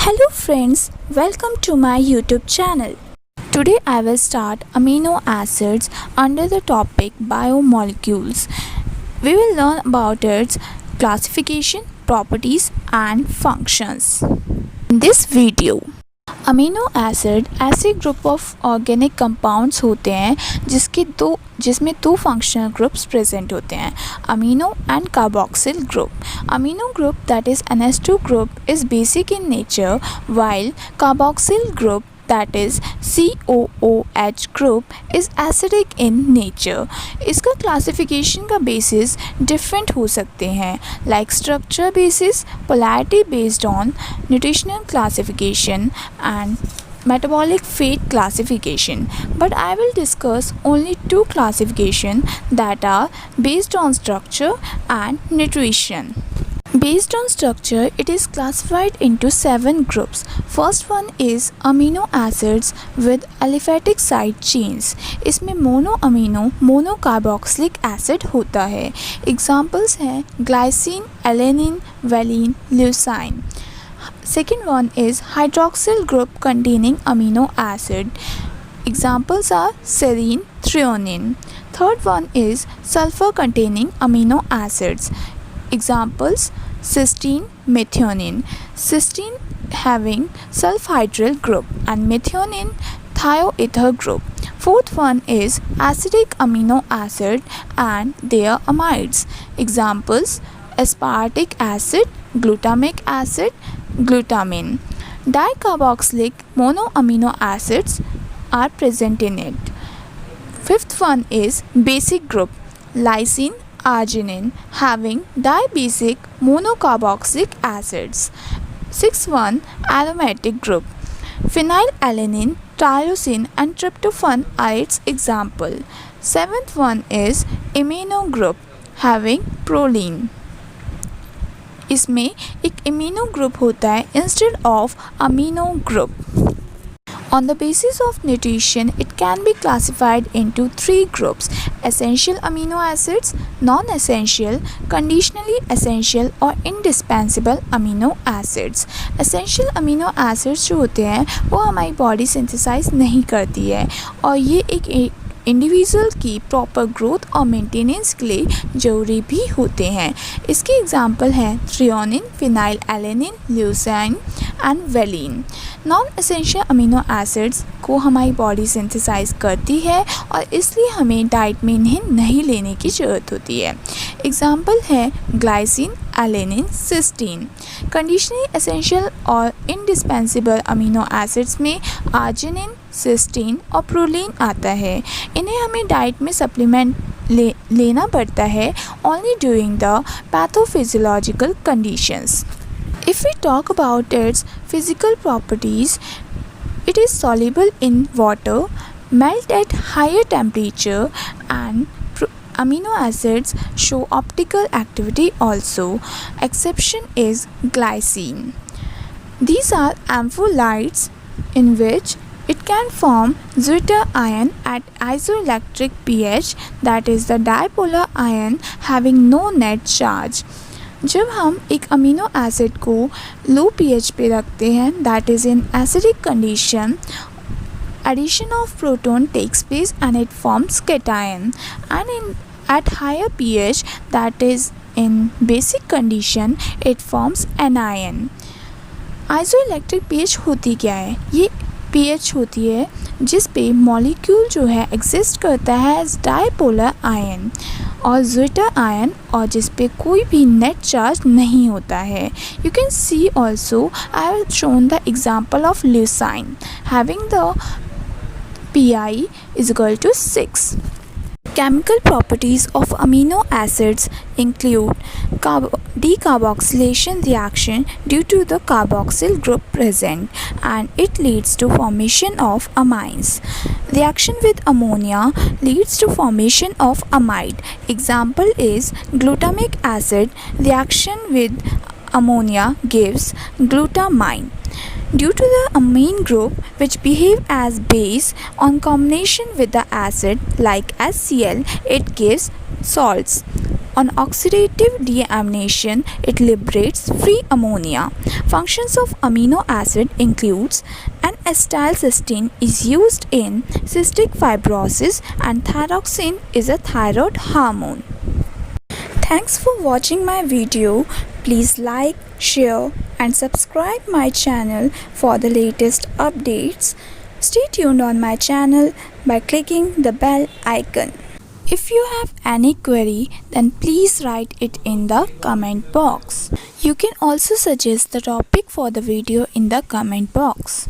Hello friends, welcome to my YouTube channel. Today I will start amino acids under the topic biomolecules. We will learn about its classification, properties and functions. In this video, amino acid ऐसे group of organic compounds होते हैं जिसमें दो functional groups present होते हैं, amino and carboxyl group. Amino group that is NH2 group is basic in nature while carboxyl group that is COOH group is acidic in nature. इसका classification का basis different हो सकते हैं, like structure basis, polarity based on nutritional classification and metabolic fate classification. But I will discuss only two classification that are based on structure and nutrition. Based on structure, it is classified into 7 groups. First one is amino acids with aliphatic side chains. इसमें मोनोअमीनो monocarboxylic acid होता है. Examples हैं glycine, alanine, valine, leucine. Second one is hydroxyl group containing amino acid. Examples are serine, threonine. Third one is sulfur containing amino acids. Examples cysteine, methionine. Cysteine having sulfhydryl group and methionine thioether group. Fourth one is acidic amino acid and their amides. Examples aspartic acid, glutamic acid, glutamine. Dicarboxylic monoamino acids are present in it. Fifth one is basic group, lysine, arginine having dibasic monocarboxylic acids. Sixth one aromatic group, phenylalanine, tyrosine and tryptophan are its example. Seventh one is amino group having proline. इसमें एक amino group होता है instead of amino group. On the basis of nutrition, it can be classified into 3 groups: essential amino acids, non-essential, conditionally essential और indispensable amino acids. Essential amino acids जो होते हैं वो हमारी बॉडी सिंथेसाइज नहीं करती है और ये एक इंडिविजुअल की प्रॉपर ग्रोथ और मेंटेनेंस के लिए ज़रूरी भी होते हैं. इसके एग्जांपल हैं threonine, phenylalanine, leucine and valine. Non essential amino acids को हमारी बॉडी सिंथेसाइज करती है और इसलिए हमें डाइट में इन्हें नहीं लेने की ज़रूरत होती है. एग्जांपल है glycine, alanine, cysteine. Conditionally essential और इंडिस्पेंसिबल अमीनो एसिड्स में आर्जिनिन, सिस्टीन और प्रोलीन आता है. इन्हें हमें डाइट में सप्लीमेंट लेना पड़ता है only during the pathophysiological conditions. If we talk about its physical properties, it is soluble in water, melt at higher temperature and amino acids show optical activity also. Exception is glycine. These are ampholytes in which it can form zwitter ion at isoelectric pH, that is the dipolar ion having no net charge. जब हम एक amino acid को लो pH पे रखते हैं, that is in acidic condition, addition of proton takes place and it forms cation, and at higher pH, that is in basic condition, it forms anion. Isoelectric pH होती क्या है? ये pH होती है जिस पे मॉलिक्यूल जो है एग्जिस्ट करता है एज डाइपोलर आयन और ज्विटर आयन और जिस पे कोई भी नेट चार्ज नहीं होता है. You can see also I have shown the example of leucine having the pi is equal to 6. Chemical properties of amino acids include decarboxylation reaction due to the carboxyl group present, and it leads to formation of amines. Reaction with ammonia leads to formation of amide. Example is glutamic acid reaction with ammonia gives glutamine. Due to the amine group which behave as base on combination with the acid like HCl, it gives salts. On oxidative deamination, it liberates free ammonia. Functions of amino acid includes an acetylcysteine is used in cystic fibrosis and thyroxine is a thyroid hormone. Thanks for watching my video. Please like, share and subscribe my channel for the latest updates. Stay tuned on my channel by clicking the bell icon. If you have any query, then please write it in the comment box. You can also suggest the topic for the video in the comment box.